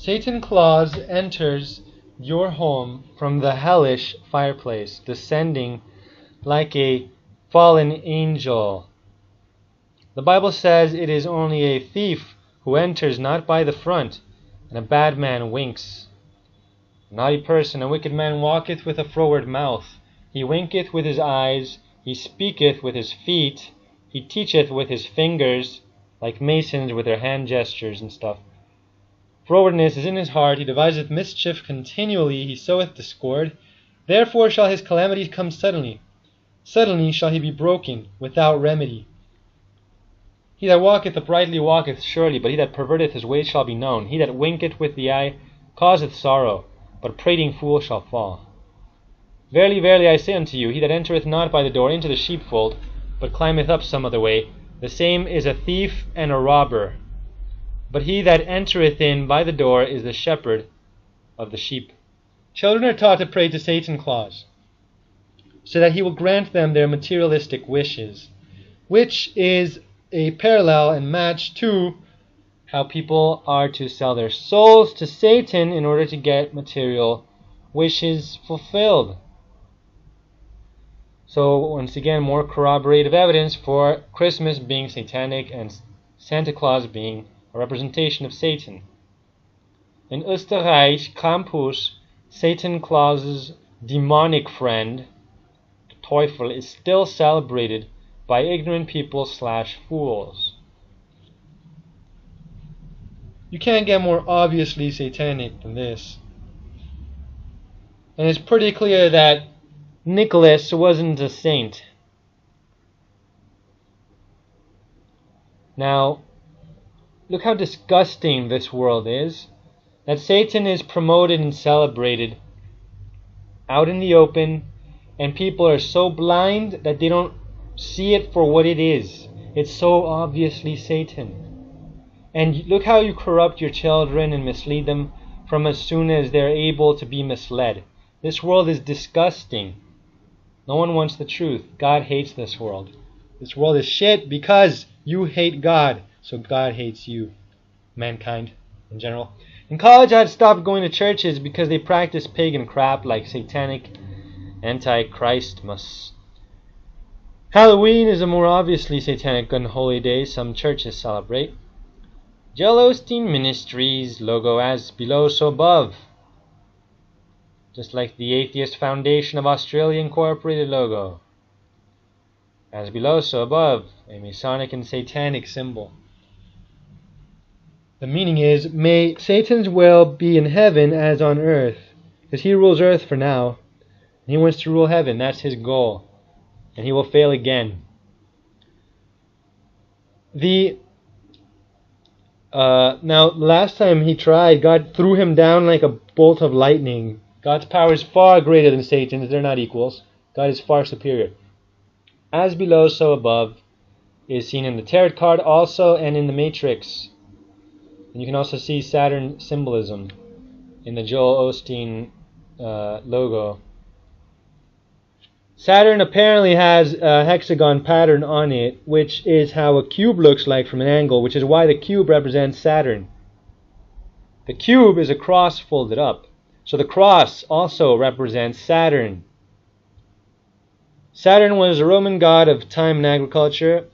Satan Claus enters your home from the hellish fireplace, descending like a fallen angel. The Bible says it is only a thief who enters not by the front, and a bad man winks. A naughty person, a wicked man, walketh with a froward mouth. He winketh with his eyes, he speaketh with his feet, he teacheth with his fingers, like masons with their hand gestures and stuff. Frowardness is in his heart, he deviseth mischief continually, he soweth discord. Therefore shall his calamity come suddenly. Suddenly shall he be broken, without remedy. He that walketh uprightly walketh surely, but he that perverteth his way shall be known. He that winketh with the eye causeth sorrow, but a prating fool shall fall. Verily, verily, I say unto you, he that entereth not by the door into the sheepfold, but climbeth up some other way, the same is a thief and a robber. But he that entereth in by the door is the shepherd of the sheep. Children are taught to pray to Satan Claus, so that he will grant them their materialistic wishes, which is a parallel and match to how people are to sell their souls to Satan in order to get material wishes fulfilled. So once again, more corroborative evidence for Christmas being satanic and Santa Claus being a representation of Satan. In Österreich, Krampus, Satan Claus's demonic friend, the Teufel, is still celebrated by ignorant people / fools. You can't get more obviously satanic than this. And it's pretty clear that Nicholas wasn't a saint. Now, look how disgusting this world is. That Satan is promoted and celebrated out in the open, and people are so blind that they don't see it for what it is. It's so obviously Satan. And look how you corrupt your children and mislead them from as soon as they're able to be misled. This world is disgusting. No one wants the truth. God hates this world. This world is shit because you hate God. So God hates you. Mankind in general. In college, I had stopped going to churches because they practice pagan crap like satanic anti-Christmas. Halloween is a more obviously satanic unholy day some churches celebrate. Joel Osteen Ministries logo as below so above. Just like the Atheist Foundation of Australia Incorporated logo. As below so above, a Masonic and satanic symbol. The meaning is, may Satan's will be in heaven as on earth. Because he rules earth for now. And he wants to rule heaven. That's his goal. And he will fail again. Now, last time he tried, God threw him down like a bolt of lightning. God's power is far greater than Satan's. They're not equals. God is far superior. As below, so above is seen in the tarot card also and in the Matrix. And you can also see Saturn symbolism in the Joel Osteen logo. Saturn apparently has a hexagon pattern on it, which is how a cube looks like from an angle, which is why the cube represents Saturn. The cube is a cross folded up. So the cross also represents Saturn. Saturn was a Roman god of time and agriculture,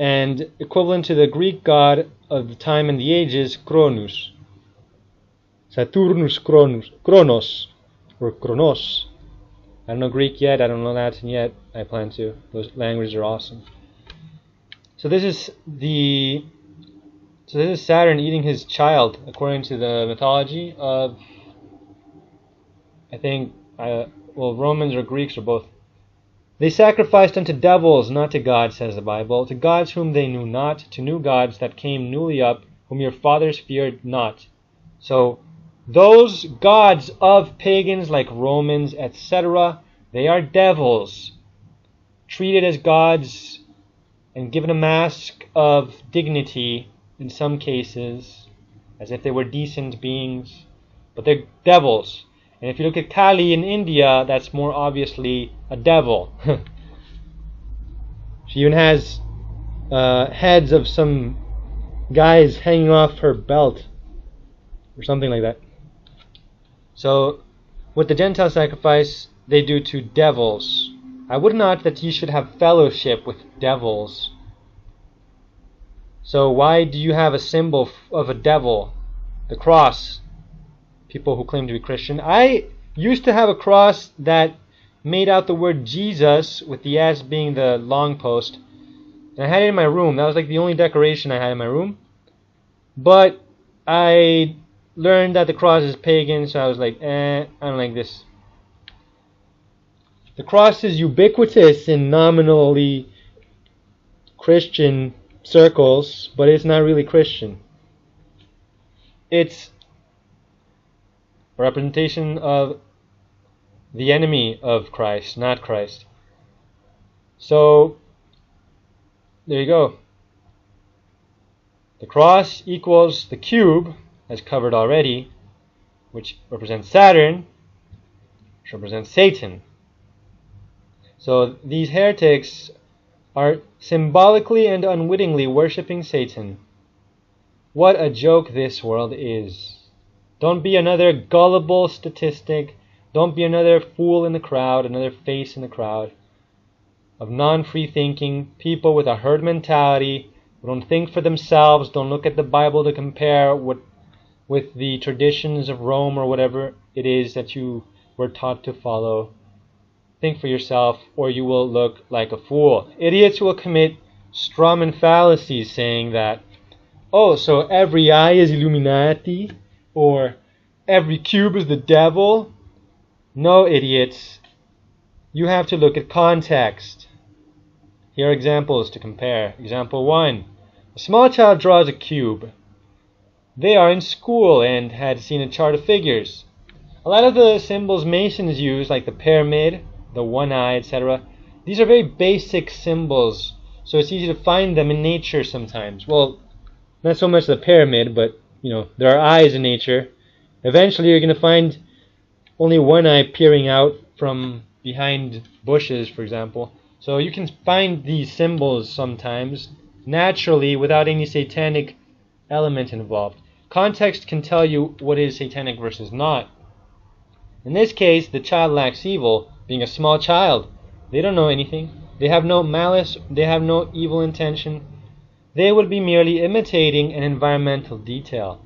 and equivalent to the Greek god of the time and the ages, Cronus. Saturnus Kronos, or Kronos. I don't know Greek yet, I don't know Latin yet, I plan to. Those languages are awesome. So this is Saturn eating his child, according to the mythology of, I think, Romans or Greeks or both. They sacrificed unto devils, not to God, says the Bible, to gods whom they knew not, to new gods that came newly up, whom your fathers feared not. So, those gods of pagans like Romans, etc., they are devils, treated as gods and given a mask of dignity in some cases, as if they were decent beings, but they're devils. And if you look at Kali in India, that's more obviously a devil. She even has heads of some guys hanging off her belt. or something like that. So, with the Gentile sacrifice, they do to devils. I would not that ye should have fellowship with devils. So why do you have a symbol of a devil? The cross. People who claim to be Christian. I used to have a cross that made out the word Jesus, with the S being the long post. And I had it in my room. That was like the only decoration I had in my room. But I learned that the cross is pagan, so I was like, I don't like this. The cross is ubiquitous in nominally Christian circles, but it's not really Christian. It's a representation of the enemy of Christ, not Christ. So, there you go. The cross equals the cube, as covered already, which represents Saturn, which represents Satan. So these heretics are symbolically and unwittingly worshipping Satan. What a joke this world is. Don't be another gullible statistic. Don't be another fool in the crowd, another face in the crowd of non-free thinking people with a herd mentality who don't think for themselves, don't look at the Bible to compare with the traditions of Rome or whatever it is that you were taught to follow. Think for yourself, or you will look like a fool. Idiots will commit strawman fallacies saying that, oh, so every eye is Illuminati, or every cube is the devil. No, idiots. You have to look at context. Here are examples to compare. Example 1. A small child draws a cube. They are in school and had seen a chart of figures. A lot of the symbols Masons use, like the pyramid, the one eye, etc., these are very basic symbols, so it's easy to find them in nature sometimes. Well, not so much the pyramid, but there are eyes in nature. Eventually you're going to find only one eye peering out from behind bushes, for example. So you can find these symbols sometimes naturally without any satanic element involved. Context can tell you what is satanic versus not. In this case, the child lacks evil. Being a small child, they don't know anything. They have no malice. They have no evil intention. They would be merely imitating an environmental detail,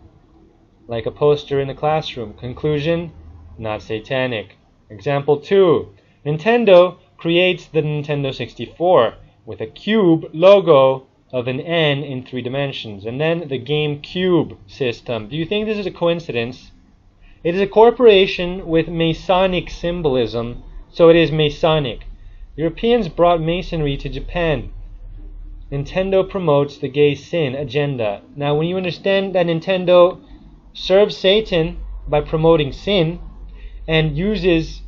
like a poster in the classroom. Conclusion, not satanic. Example 2. Nintendo creates the Nintendo 64 with a cube logo of an N in 3 dimensions, and then the GameCube system. Do you think this is a coincidence? It is a corporation with Masonic symbolism, so it is Masonic. Europeans brought Masonry to Japan. Nintendo promotes the gay sin agenda. Now, when you understand that Nintendo serves Satan by promoting sin and is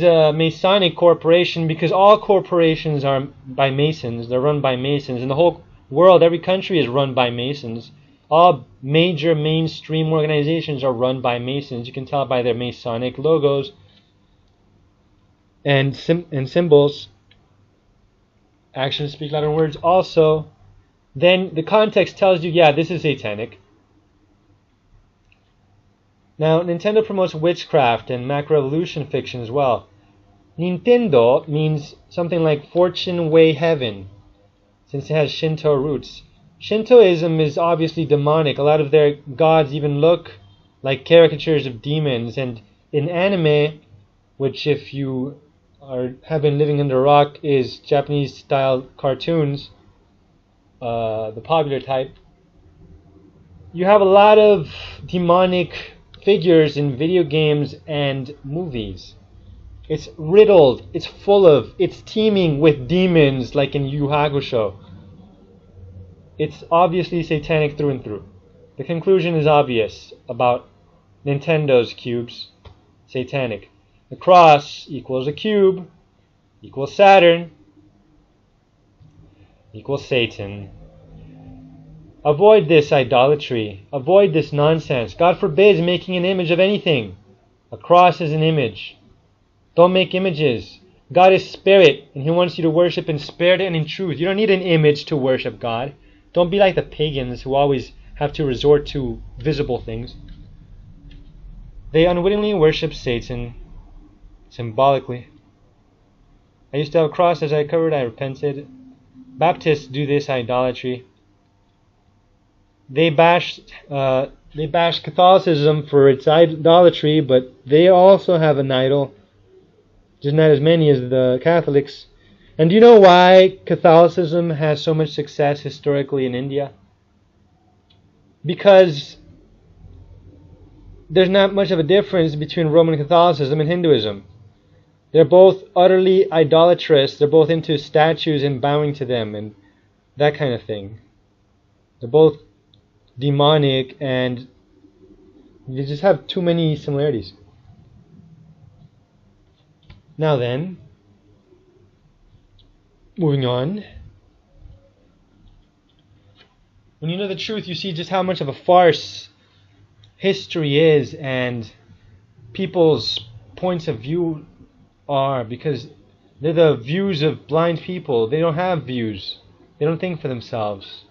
a Masonic corporation, because all corporations are by Masons, they're run by Masons, and the whole world, every country is run by Masons. All major mainstream organizations are run by Masons. You can tell by their Masonic logos and symbols. Actions speak louder than words also. Then the context tells you, yeah, this is satanic. Now, Nintendo promotes witchcraft and macroevolution fiction as well. Nintendo means something like fortune way heaven, since it has Shinto roots. Shintoism is obviously demonic. A lot of their gods even look like caricatures of demons. And in anime, which if you have been living under a rock is Japanese-style cartoons, the popular type, you have a lot of demonic figures in video games and movies. It's riddled, it's teeming with demons like in Yu Yu Hakusho. It's obviously satanic through and through. The conclusion is obvious about Nintendo's cubes. Satanic. The cross equals a cube, equals Saturn, equals Satan. Avoid this idolatry. Avoid this nonsense. God forbids making an image of anything. A cross is an image. Don't make images. God is spirit, and He wants you to worship in spirit and in truth. You don't need an image to worship God. Don't be like the pagans who always have to resort to visible things. They unwittingly worship Satan symbolically. I used to have a cross, as I covered. I repented. Baptists do this idolatry. They bash Catholicism for its idolatry, but they also have an idol, just not as many as the Catholics. And do you know why Catholicism has so much success historically in India? Because there's not much of a difference between Roman Catholicism and Hinduism. They're both utterly idolatrous. They're both into statues and bowing to them and that kind of thing. They're both demonic, and they just have too many similarities. Now then, moving on. When you know the truth, you see just how much of a farce history is and people's points of view are, because they're the views of blind people. They don't have views. They don't think for themselves.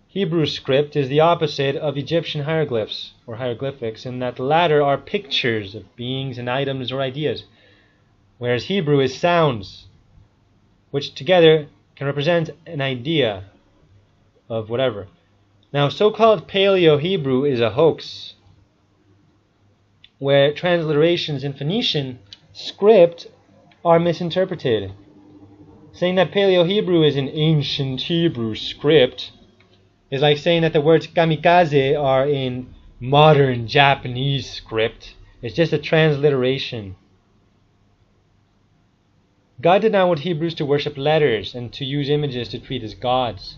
Hebrew script is the opposite of Egyptian hieroglyphs or hieroglyphics, in that the latter are pictures of beings and items or ideas, whereas Hebrew is sounds, which together can represent an idea of whatever. Now, so-called Paleo-Hebrew is a hoax, where transliterations in Phoenician script are misinterpreted. Saying that Paleo-Hebrew is an ancient Hebrew script is like saying that the words kamikaze are in modern Japanese script. It's just a transliteration. God did not want Hebrews to worship letters and to use images to treat as gods.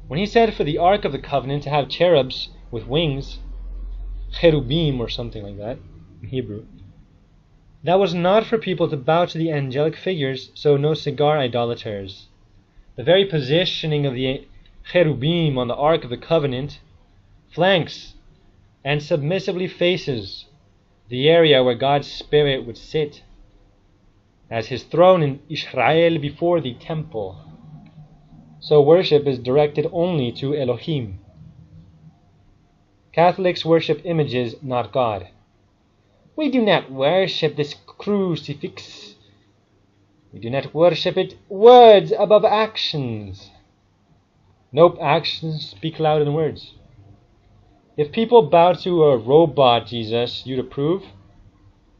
When he said for the Ark of the Covenant to have cherubs with wings, cherubim or something like that in Hebrew, that was not for people to bow to the angelic figures, so no cigar idolaters. The very positioning of the cherubim on the Ark of the Covenant flanks and submissively faces the area where God's Spirit would sit as his throne in Israel before the temple. So worship is directed only to Elohim. Catholics worship images, not God. We do not worship this crucifix. We do not worship it. Words above actions. Nope, actions speak louder than words. If people bow to a robot Jesus, you'd approve?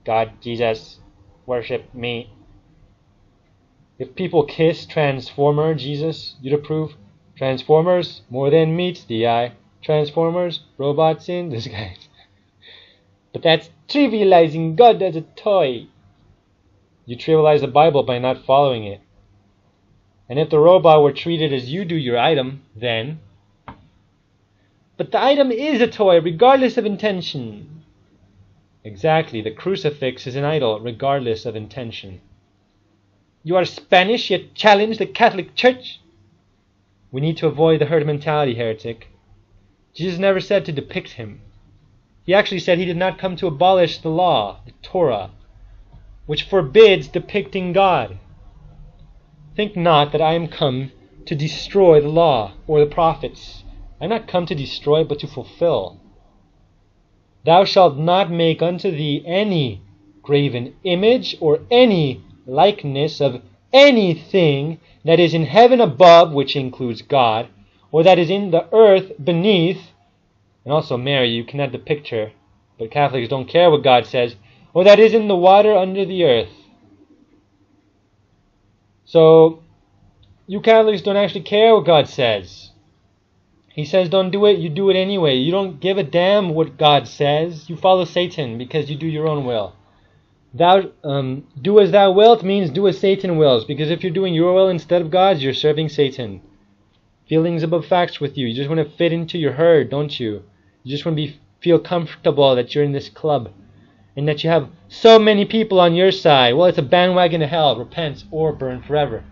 God, Jesus, worship me. If people kiss Transformer Jesus, you'd approve? Transformers, more than meets the eye. Transformers, robots in disguise. But that's trivializing God as a toy. You trivialize the Bible by not following it. And if the robot were treated as you do your item, then... But the item is a toy, regardless of intention. Exactly, the crucifix is an idol, regardless of intention. You are Spanish, yet challenge the Catholic Church? We need to avoid the herd mentality, heretic. Jesus never said to depict him. He actually said he did not come to abolish the law, the Torah, which forbids depicting God. Think not that I am come to destroy the law or the prophets. I am not come to destroy, but to fulfill. Thou shalt not make unto thee any graven image or any likeness of anything that is in heaven above, which includes God, or that is in the earth beneath, and also Mary, you cannot depict her, but Catholics don't care what God says, or that is in the water under the earth. So, you Catholics don't actually care what God says. He says don't do it, you do it anyway. You don't give a damn what God says. You follow Satan because you do your own will. Thou do as thou wilt means do as Satan wills, because if you're doing your will instead of God's, you're serving Satan. Feelings above facts with you. You just want to fit into your herd, don't you? You just want to feel comfortable that you're in this club and that you have so many people on your side. Well, it's a bandwagon to hell. Repent or burn forever.